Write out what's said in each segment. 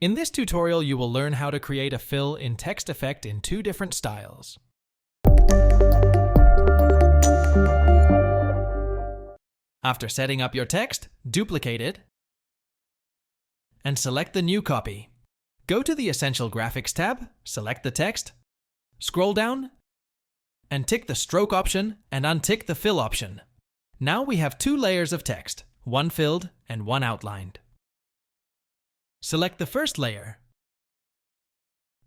In this tutorial, you will learn how to create a fill in text effect in 2 different styles. After setting up your text, duplicate it and select the new copy. Go to the Essential Graphics tab, select the text, scroll down, and tick the stroke option and untick the fill option. Now we have 2 layers of text, one filled and one outlined. Select the first layer.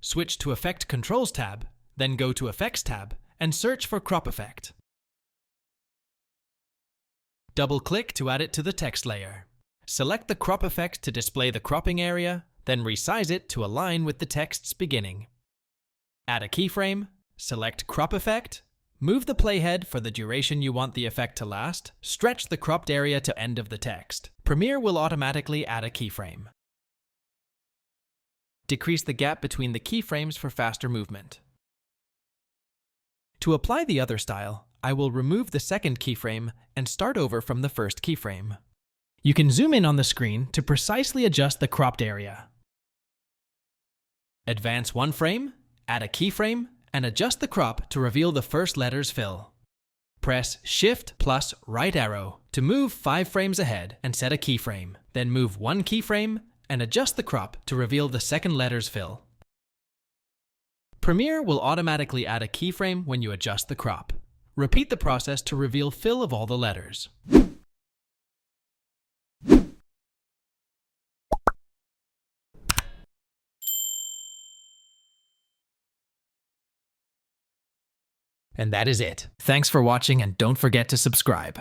Switch to Effect Controls tab, then go to Effects tab and search for Crop Effect. Double-click to add it to the text layer. Select the crop effect to display the cropping area, then resize it to align with the text's beginning. Add a keyframe, select Crop Effect, move the playhead for the duration you want the effect to last, stretch the cropped area to end of the text. Premiere will automatically add a keyframe. Decrease the gap between the keyframes for faster movement. To apply the other style, I will remove the second keyframe and start over from the first keyframe. You can zoom in on the screen to precisely adjust the cropped area. Advance one frame, add a keyframe, and adjust the crop to reveal the first letter's fill. Press Shift plus right arrow to move 5 frames ahead and set a keyframe. Then move one keyframe and adjust the crop to reveal the second letter's fill. Premiere will automatically add a keyframe when you adjust the crop. Repeat the process to reveal fill of all the letters. And that is it. Thanks for watching and don't forget to subscribe.